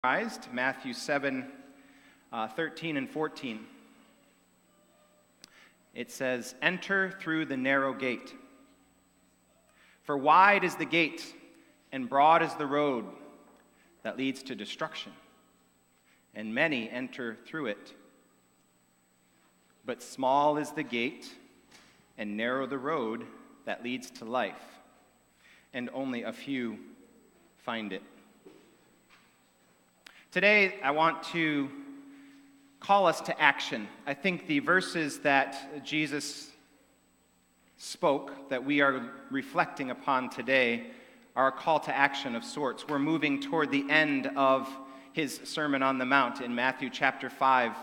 Matthew 7, 13 and 14. It says, "Enter through the narrow gate. For wide is the gate, and broad is the road that leads to destruction, and many enter through it. But small is the gate, and narrow the road that leads to life, and only a few find it." Today, I want to call us to action. I think the verses that Jesus spoke, that we are reflecting upon today, are a call to action of sorts. We're moving toward the end of his Sermon on the Mount in Matthew chapter 5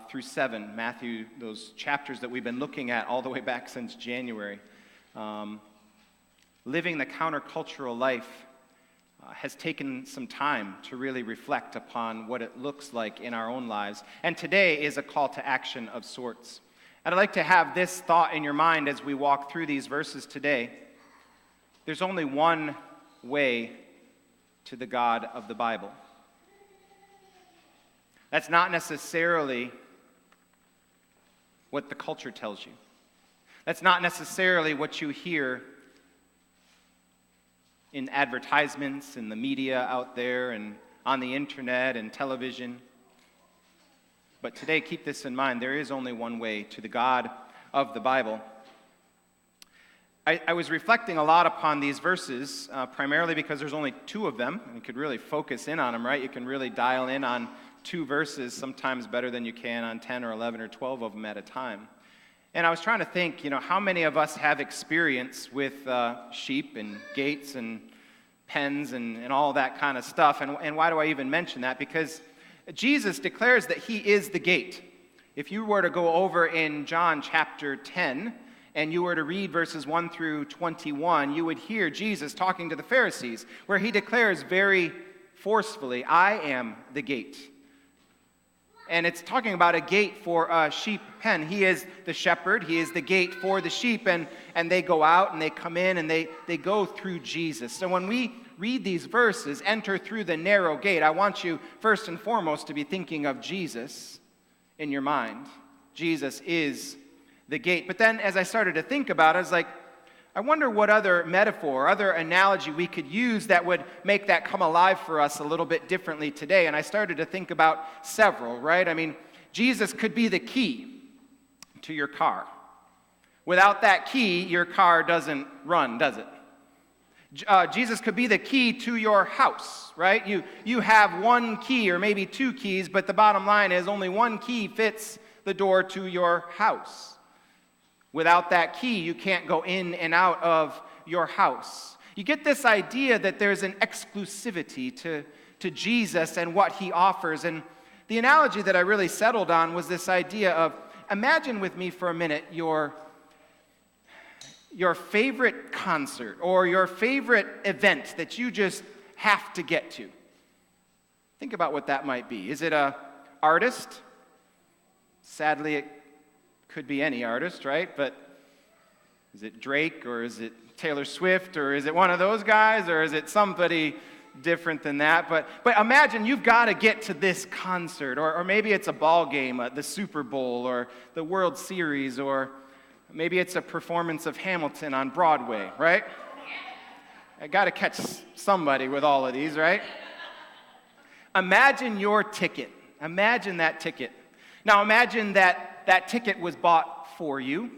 through 7. Matthew, those chapters that we've been looking at all the way back since January. Living the countercultural life has taken some time to really reflect upon what it looks like in our own lives. And today is a call to action of sorts. And I'd like to have this thought in your mind as we walk through these verses today. There's only one way to the God of the Bible. That's not necessarily what the culture tells you. That's not necessarily what you hear in advertisements, in the media out there, and on the internet and television. But today, keep this in mind, there is only one way to the God of the Bible. I was reflecting a lot upon these verses, primarily because there's only two of them, and you could really focus in on them, right? You can really dial in on two verses, sometimes better than you can on 10 or 11 or 12 of them at a time. And I was trying to think, how many of us have experience with sheep and gates and pens and all that kind of stuff? And why do I even mention that? Because Jesus declares that he is the gate. If you were to go over in John chapter 10, and you were to read verses 1 through 21, you would hear Jesus talking to the Pharisees, where he declares very forcefully, "I am the gate." And it's talking about a gate for a sheep pen. He is the shepherd. He is the gate for the sheep. And they go out and they come in and they go through Jesus. So when we read these verses, enter through the narrow gate, I want you first and foremost to be thinking of Jesus in your mind. Jesus is the gate. But then as I started to think about it, I was like, I wonder what other metaphor, other analogy we could use that would make that come alive for us a little bit differently today. And I started to think about several, right? I mean, Jesus could be the key to your car. Without that key, your car doesn't run, does it? Jesus could be the key to your house, right? You have one key or maybe two keys, but the bottom line is only one key fits the door to your house. Without that key, you can't go in and out of your house. You get this idea that there's an exclusivity to Jesus and what he offers. And the analogy that I really settled on was this idea of, imagine with me for a minute your favorite concert or your favorite event that you just have to get to. Think about what that might be. Is it an artist? Sadly, it could be any artist, right? But is it Drake, or is it Taylor Swift, or is it one of those guys, or is it somebody different than that? But imagine you've got to get to this concert, or maybe it's a ball game, the Super Bowl, or the World Series, or maybe it's a performance of Hamilton on Broadway, right? I got to catch somebody with all of these, right? Imagine your ticket. Imagine that ticket. Now imagine that ticket was bought for you.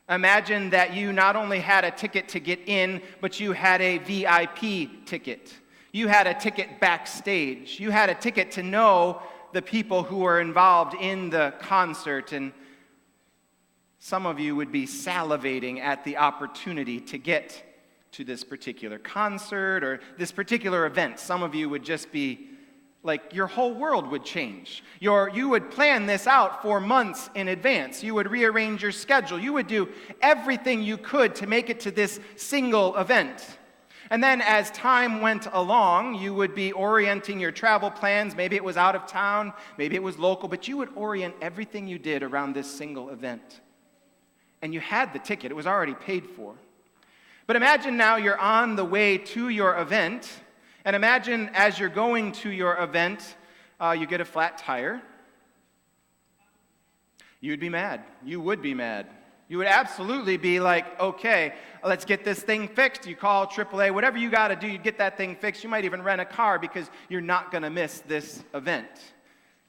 Imagine that you not only had a ticket to get in, but you had a VIP ticket. You had a ticket backstage. You had a ticket to know the people who were involved in the concert. And some of you would be salivating at the opportunity to get to this particular concert or this particular event. Some of you would just be like your whole world would change. You would plan this out for months in advance. You would rearrange your schedule. You would do everything you could to make it to this single event. And then as time went along, you would be orienting your travel plans. Maybe it was out of town, maybe it was local, but you would orient everything you did around this single event. And you had the ticket. It was already paid for. But imagine now you're on the way to your event, And imagine as you're going to your event, you get a flat tire. You'd be mad. You would be mad. You would absolutely be like, okay, let's get this thing fixed. You call AAA, whatever you got to do, you get that thing fixed. You might even rent a car because you're not going to miss this event.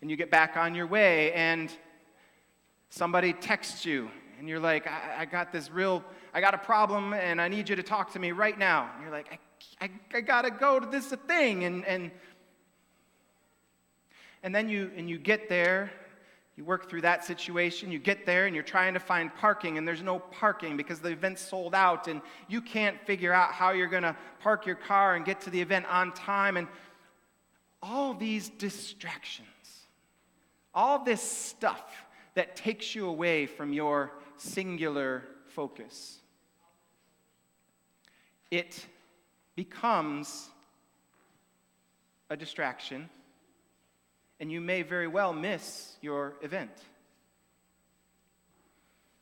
And you get back on your way, and somebody texts you, and you're like, I got a problem, and I need you to talk to me right now. And you're like, I got to go to this thing. And then you get there. You work through that situation, you get there, and you're trying to find parking, and there's no parking because the event's sold out, and you can't figure out how you're going to park your car and get to the event on time, and all these distractions, all this stuff that takes you away from your singular focus. It becomes a distraction, and you may very well miss your event.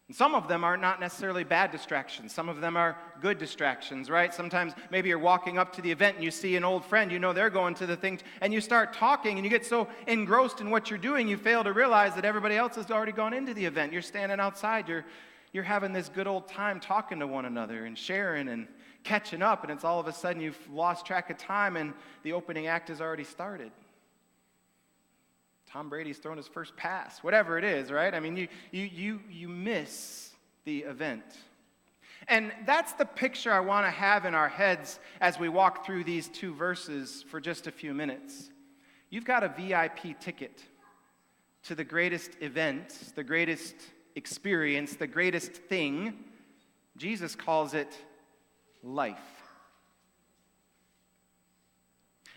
And some of them are not necessarily bad distractions. Some of them are good distractions, right? Sometimes maybe you're walking up to the event and you see an old friend, you know they're going to the thing, and you start talking and you get so engrossed in what you're doing, you fail to realize that everybody else has already gone into the event. You're standing outside, you're having this good old time talking to one another and sharing and catching up, and it's all of a sudden you've lost track of time and the opening act has already started. Tom Brady's thrown his first pass, whatever it is, right? I mean, you miss the event. And that's the picture I want to have in our heads as we walk through these two verses for just a few minutes. You've got a VIP ticket to the greatest event, the greatest experience, the greatest thing. Jesus calls it life.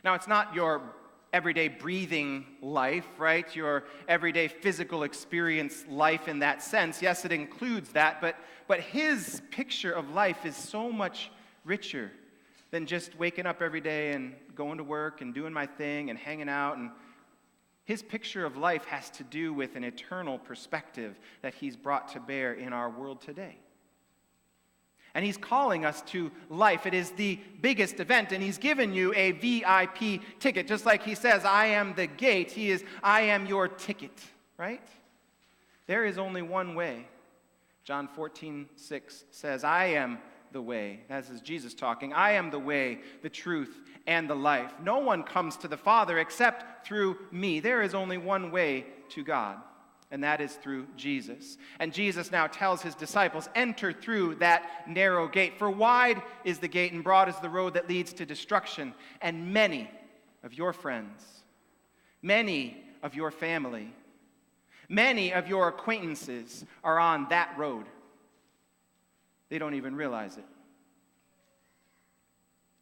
Now, it's not your everyday breathing life, right? Your everyday physical experience life in that sense. Yes, it includes that, but his picture of life is so much richer than just waking up every day and going to work and doing my thing and hanging out. And his picture of life has to do with an eternal perspective that he's brought to bear in our world today. And he's calling us to life. It is the biggest event, and he's given you a VIP ticket. Just like he says, I am the gate, I am your ticket, right? There is only one way. John 14:6 says, I am the way. This is Jesus talking. I am the way, the truth, and the life. No one comes to the Father except through me. There is only one way to God, and that is through Jesus. And Jesus now tells his disciples, enter through that narrow gate. For wide is the gate and broad is the road that leads to destruction. And many of your friends, many of your family, many of your acquaintances are on that road. They don't even realize it.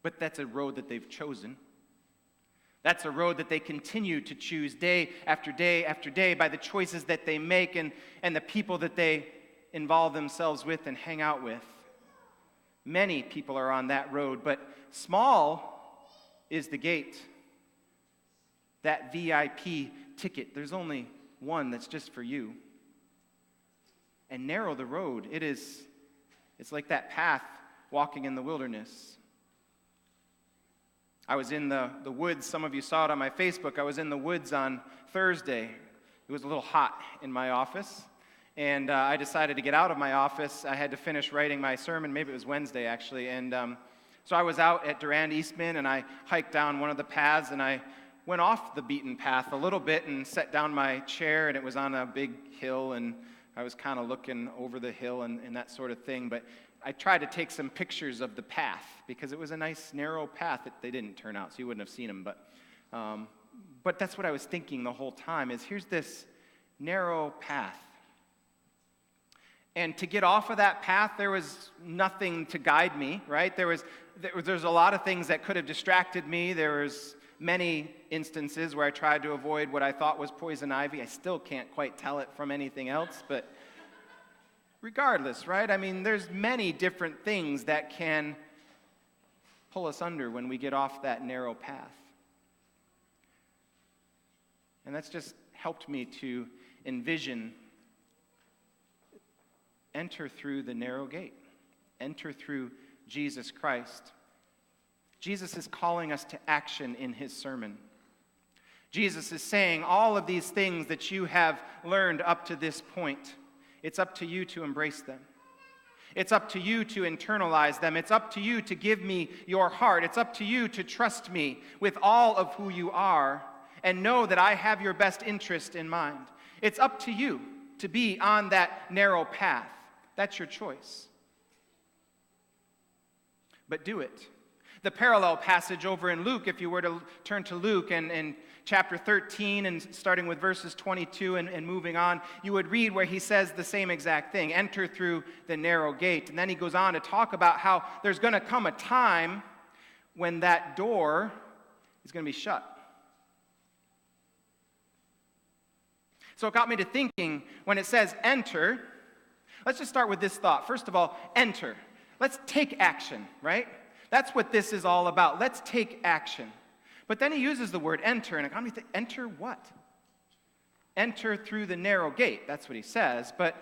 But that's a road that they've chosen. That's a road that they continue to choose day after day after day by the choices that they make and the people that they involve themselves with and hang out with. Many people are on that road, but small is the gate. That VIP ticket, there's only one that's just for you. And narrow the road, it's like that path walking in the wilderness. I was in the woods. Some of you saw it on my Facebook. I was in the woods on Thursday. It was a little hot in my office, and I decided to get out of my office. I had to finish writing my sermon. Maybe it was Wednesday, actually. And so I was out at Durand Eastman, and I hiked down one of the paths, and I went off the beaten path a little bit and set down my chair, and it was on a big hill, and I was kind of looking over the hill and that sort of thing. But I tried to take some pictures of the path because it was a nice narrow path that they didn't turn out, so you wouldn't have seen them. But that's what I was thinking the whole time is here's this narrow path. And to get off of that path, there was nothing to guide me, right? There's a lot of things that could have distracted me. There was many instances where I tried to avoid what I thought was poison ivy. I still can't quite tell it from anything else, but regardless, right? I mean, there's many different things that can pull us under when we get off that narrow path. And that's just helped me to envision, enter through the narrow gate. Enter through Jesus Christ. Jesus is calling us to action in his sermon. Jesus is saying all of these things that you have learned up to this point, it's up to you to embrace them. It's up to you to internalize them. It's up to you to give me your heart. It's up to you to trust me with all of who you are and know that I have your best interest in mind. It's up to you to be on that narrow path. That's your choice. But do it. The parallel passage over in Luke, if you were to turn to Luke and chapter 13 and starting with verses 22 and moving on, you would read where he says the same exact thing, enter through the narrow gate. And then he goes on to talk about how there's going to come a time when that door is going to be shut. So it got me to thinking, when it says enter, let's just start with this thought. First of all, enter. Let's take action, right? That's what this is all about. Let's take action. But then he uses the word enter, and it got me thinking, enter what? Enter through the narrow gate. That's what he says. But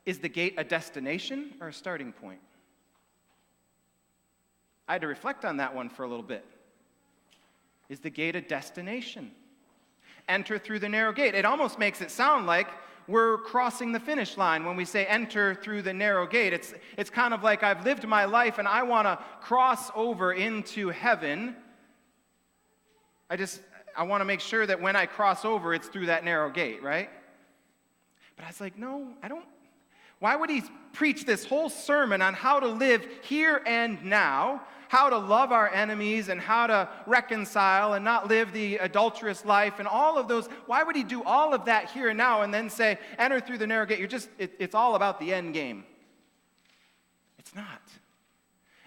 is the gate a destination or a starting point? I had to reflect on that one for a little bit. Is the gate a destination? Enter through the narrow gate. It almost makes it sound like we're crossing the finish line when we say enter through the narrow gate. It's kind of like I've lived my life and I want to cross over into heaven. I want to make sure that when I cross over, it's through that narrow gate, right? But I was like, no, I don't. Why would he preach this whole sermon on how to live here and now, how to love our enemies and how to reconcile and not live the adulterous life and all of those? Why would he do all of that here and now and then say, enter through the narrow gate? It's all about the end game. It's not.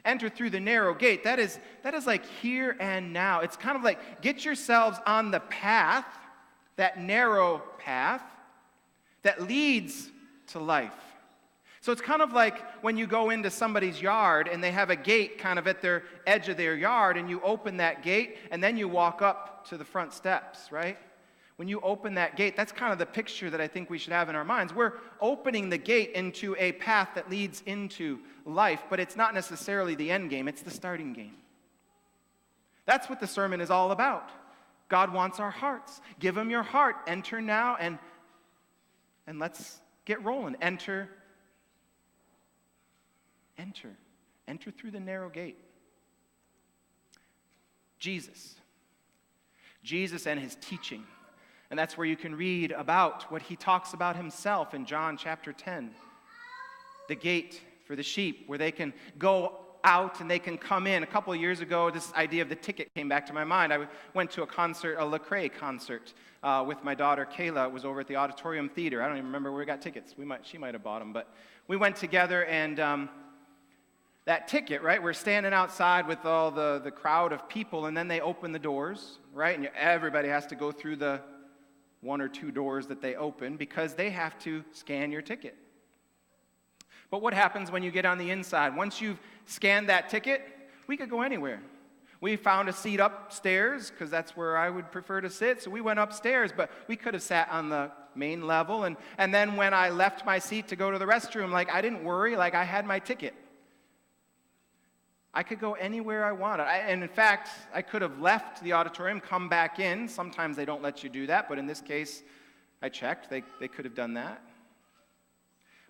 Enter through the narrow gate. That is like here and now. It's kind of like get yourselves on the path, that narrow path that leads to life. So it's kind of like when you go into somebody's yard and they have a gate kind of at their edge of their yard, and you open that gate and then you walk up to the front steps, right? When you open that gate, that's kind of the picture that I think we should have in our minds. We're opening the gate into a path that leads into life, but it's not necessarily the end game, it's the starting game. That's what the sermon is all about. God wants our hearts. Give him your heart. Enter now and let's get rolling. Enter through the narrow gate. Jesus and his teaching. And that's where you can read about what he talks about himself in John chapter 10. The gate for the sheep, where they can go out and they can come in. A couple of years ago, this idea of the ticket came back to my mind. I went to a concert, a Lecrae concert, with my daughter Kayla. It was over at the Auditorium Theater. I don't even remember where we got tickets. She might have bought them, but we went together, and that ticket, right? We're standing outside with all the crowd of people, and then they open the doors, right? And everybody has to go through the one or two doors that they open because they have to scan your ticket. But what happens when you get on the inside? Once you've scanned that ticket, we could go anywhere. We found a seat upstairs because that's where I would prefer to sit, so we went upstairs, but we could have sat on the main level, and then when I left my seat to go to the restroom, I didn't worry, I had my ticket. I could go anywhere I wanted. And in fact, I could have left the auditorium, come back in. Sometimes they don't let you do that, but in this case, I checked. They could have done that.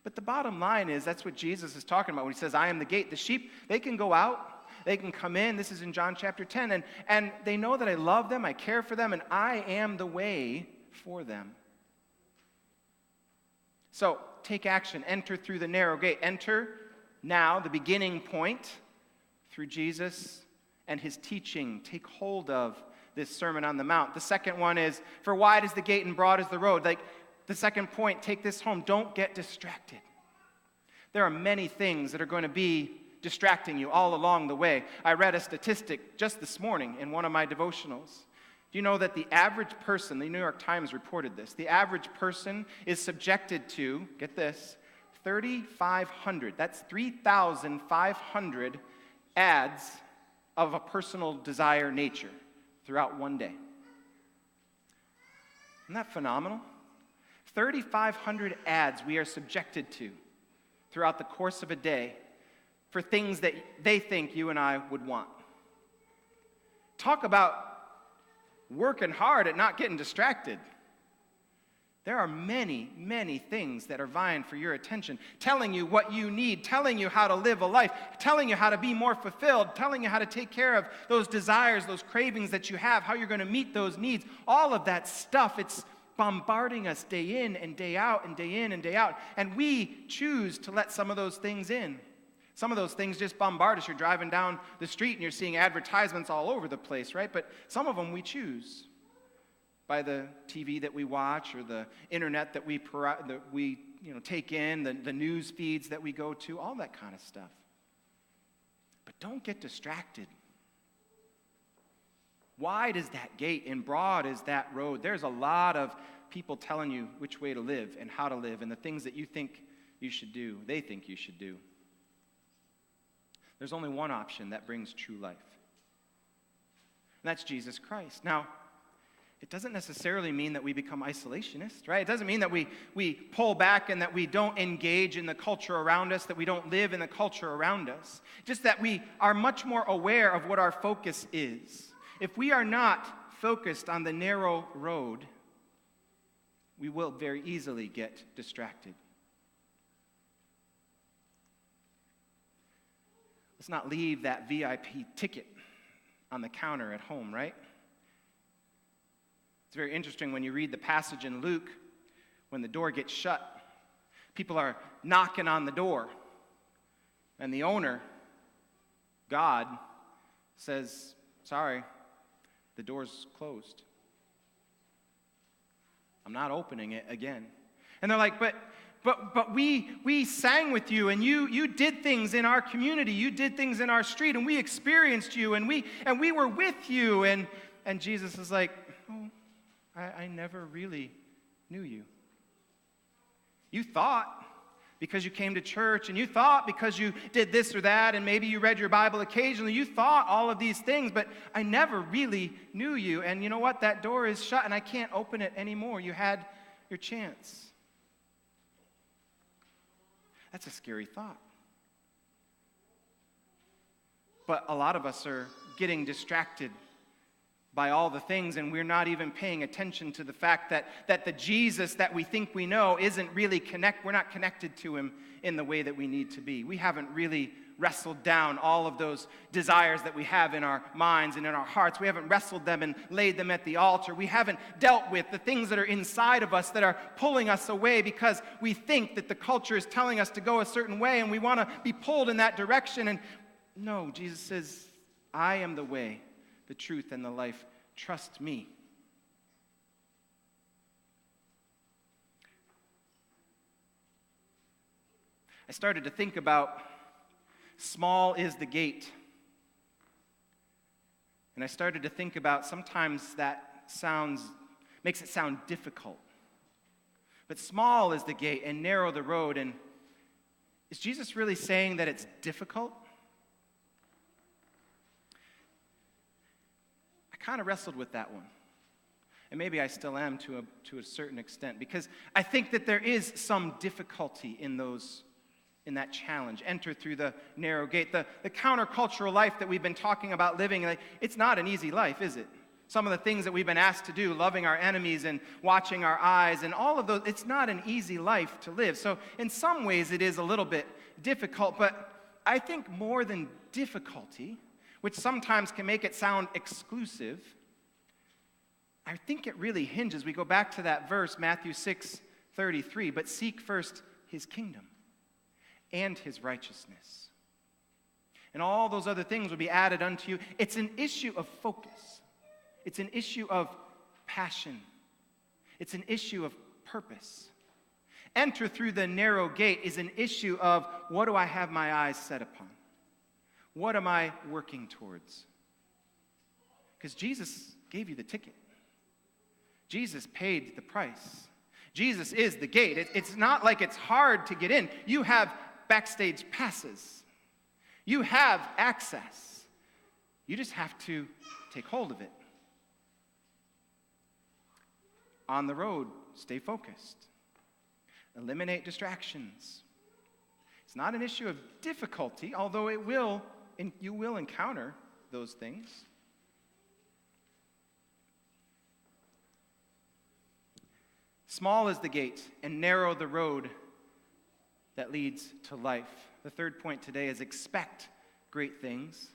But the bottom line is that's what Jesus is talking about when he says, I am the gate. The sheep, they can go out, they can come in. This is in John chapter 10. And they know that I love them, I care for them, and I am the way for them. So take action. Enter through the narrow gate. Enter now, the beginning point, through Jesus and his teaching. Take hold of this Sermon on the Mount. The second one is, for wide is the gate and broad is the road. The second point, take this home. Don't get distracted. There are many things that are going to be distracting you all along the way. I read a statistic just this morning in one of my devotionals. Do you know that the average person, the New York Times reported this, the average person is subjected to, get this, 3,500, that's 3,500 ads of a personal desire nature throughout one day. Isn't that phenomenal? 3,500 ads we are subjected to throughout the course of a day for things that they think you and I would want. Talk about working hard at not getting distracted. There are many, many things that are vying for your attention, telling you what you need, telling you how to live a life, telling you how to be more fulfilled, telling you how to take care of those desires, those cravings that you have, how you're going to meet those needs. All of that stuff, it's bombarding us day in and day out and day in and day out. And we choose to let some of those things in. Some of those things just bombard us. You're driving down the street and you're seeing advertisements all over the place, right? But some of them we choose. By the TV that we watch or the internet that we take in, the news feeds that we go to, all that kind of stuff. But don't get distracted. Wide is that gate and broad is that road. There's a lot of people telling you which way to live and how to live and the things that you think you should do, they think you should do. There's only one option that brings true life. And that's Jesus Christ. Now, it doesn't necessarily mean that we become isolationists, right? It doesn't mean that we pull back and that we don't engage in the culture around us, that we don't live in the culture around us. Just that we are much more aware of what our focus is. If we are not focused on the narrow road, we will very easily get distracted. Let's not leave that VIP ticket on the counter at home, right? It's very interesting when you read the passage in Luke, when the door gets shut, people are knocking on the door, and the owner, God, says, sorry, the door's closed. I'm not opening it again. And they're like, but we sang with you, and you did things in our community, you did things in our street, and we experienced you, and we were with you, and Jesus is like, oh, I never really knew you. You thought because you came to church, and you thought because you did this or that, and maybe you read your Bible occasionally, you thought all of these things, but I never really knew you. And you know what? That door is shut, and I can't open it anymore. You had your chance. That's a scary thought. But a lot of us are getting distracted by all the things, and we're not even paying attention to the fact that the Jesus that we think we know isn't really we're not connected to him in the way that we need to be. We haven't really wrestled down all of those desires that we have in our minds and in our hearts. We haven't wrestled them and laid them at the altar. We haven't dealt with the things that are inside of us that are pulling us away because we think that the culture is telling us to go a certain way, and we want to be pulled in that direction. And no, Jesus says, I am the way, the truth, and the life. Trust me. I started to think about small is the gate. And I started to think about sometimes that makes it sound difficult. But small is the gate and narrow the road. And is Jesus really saying that it's difficult? I kind of wrestled with that one. And maybe I still am to a certain extent, because I think that there is some difficulty in that challenge. Enter through the narrow gate. The countercultural life that we've been talking about living, it's not an easy life, is it? Some of the things that we've been asked to do, loving our enemies and watching our eyes and all of those, it's not an easy life to live. So in some ways it is a little bit difficult, but I think more than difficulty, which sometimes can make it sound exclusive, I think it really hinges. We go back to that verse, Matthew 6:33, but seek first his kingdom and his righteousness, and all those other things will be added unto you. It's an issue of focus. It's an issue of passion. It's an issue of purpose. Enter through the narrow gate is an issue of, what do I have my eyes set upon? What am I working towards? Because Jesus gave you the ticket. Jesus paid the price. Jesus is the gate. It's not like it's hard to get in. You have backstage passes. You have access. You just have to take hold of it. On the road, stay focused. Eliminate distractions. It's not an issue of difficulty, although you will encounter those things. Small is the gate, and narrow the road that leads to life. The third point today is expect great things.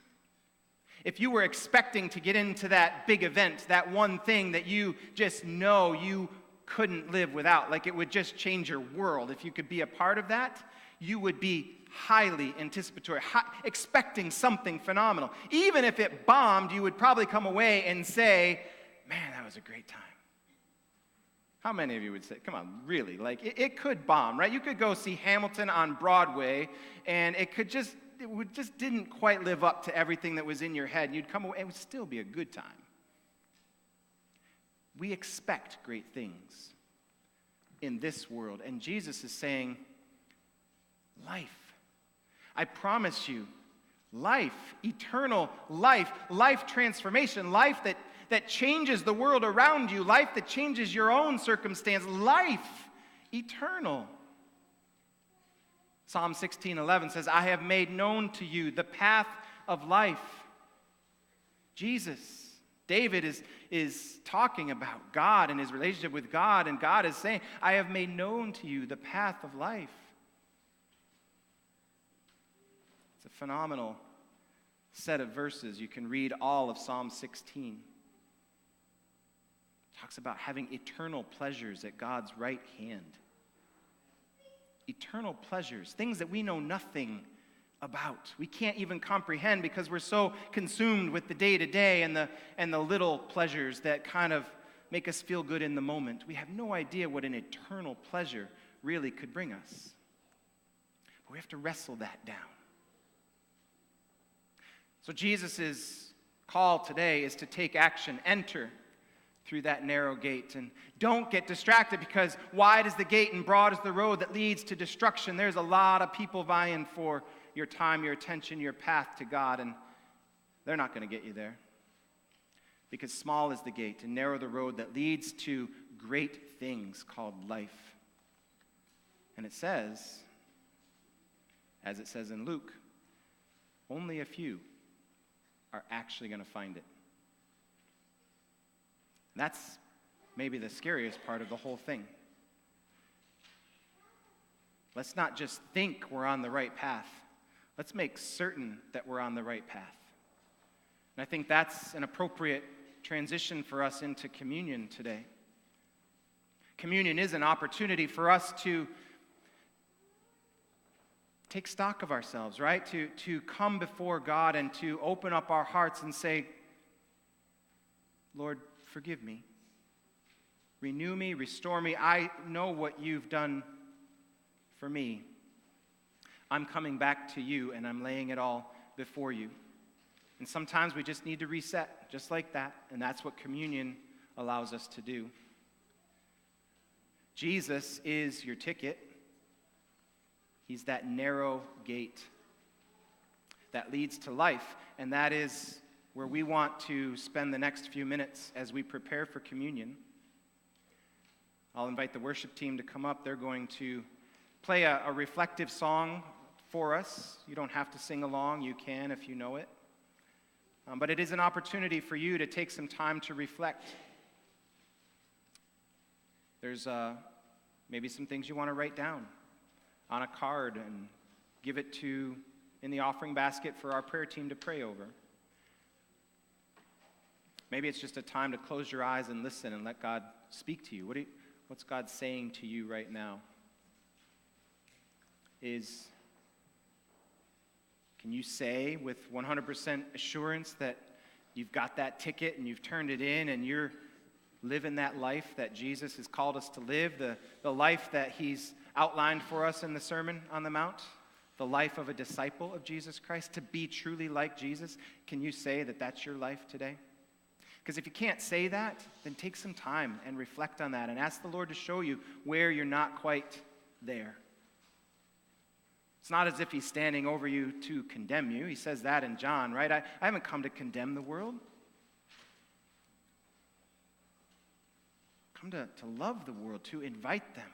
If you were expecting to get into that big event, that one thing that you just know you couldn't live without, like it would just change your world, if you could be a part of that, you would be highly anticipatory, expecting something phenomenal. Even if it bombed, you would probably come away and say, man, that was a great time. How many of you would say, come on, really? Like, it could bomb, right? You could go see Hamilton on Broadway, and it just didn't quite live up to everything that was in your head. And you'd come away, it would still be a good time. We expect great things in this world. And Jesus is saying, life. I promise you, life, eternal life, life transformation, life that changes the world around you, life that changes your own circumstance, life eternal. Psalm 16:11 says, I have made known to you the path of life. Jesus, David is talking about God and his relationship with God, and God is saying, I have made known to you the path of life. It's a phenomenal set of verses. You can read all of Psalm 16. Talks about having eternal pleasures at God's right hand. Eternal pleasures, things that we know nothing about. We can't even comprehend because we're so consumed with the day-to-day and the little pleasures that kind of make us feel good in the moment. We have no idea what an eternal pleasure really could bring us. But we have to wrestle that down. So Jesus' call today is to take action, enter through that narrow gate. And don't get distracted, because wide is the gate and broad is the road that leads to destruction. There's a lot of people vying for your time, your attention, your path to God, and they're not going to get you there. Because small is the gate and narrow the road that leads to great things called life. And it says, as it says in Luke, only a few are actually going to find it. That's maybe the scariest part of the whole thing. Let's not just think we're on the right path. Let's make certain that we're on the right path. And I think that's an appropriate transition for us into communion today. Communion is an opportunity for us to take stock of ourselves, right? To come before God and to open up our hearts and say, Lord, forgive me. Renew me, restore me. I know what you've done for me. I'm coming back to you, and I'm laying it all before you. And sometimes we just need to reset, just like that, and that's what communion allows us to do. Jesus is your ticket. He's that narrow gate that leads to life, and that is where we want to spend the next few minutes as we prepare for communion. I'll invite the worship team to come up. They're going to play a reflective song for us. You don't have to sing along. You can if you know it. But it is an opportunity for you to take some time to reflect. There's maybe some things you want to write down on a card and give it in the offering basket for our prayer team to pray over. Maybe it's just a time to close your eyes and listen and let God speak to you. What's God saying to you right now? Can you say with 100% assurance that you've got that ticket and you've turned it in and you're living that life that Jesus has called us to live, the life that he's outlined for us in the Sermon on the Mount, the life of a disciple of Jesus Christ, to be truly like Jesus? Can you say that that's your life today? Because if you can't say that, then take some time and reflect on that and ask the Lord to show you where you're not quite there. It's not as if he's standing over you to condemn you. He says that in John, right? I haven't come to condemn the world. I've come to love the world, to invite them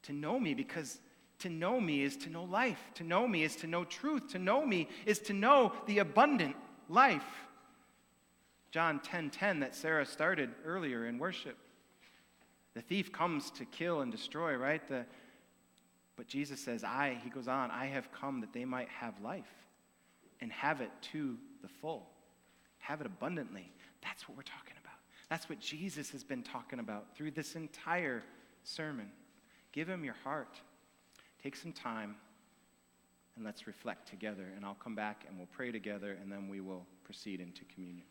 to know me, because to know me is to know life. To know me is to know truth. To know me is to know the abundant life. John 10:10 that Sarah started earlier in worship. The thief comes to kill and destroy, right? But Jesus says, he goes on, I have come that they might have life and have it to the full, have it abundantly. That's what we're talking about. That's what Jesus has been talking about through this entire sermon. Give him your heart. Take some time and let's reflect together. And I'll come back and we'll pray together and then we will proceed into communion.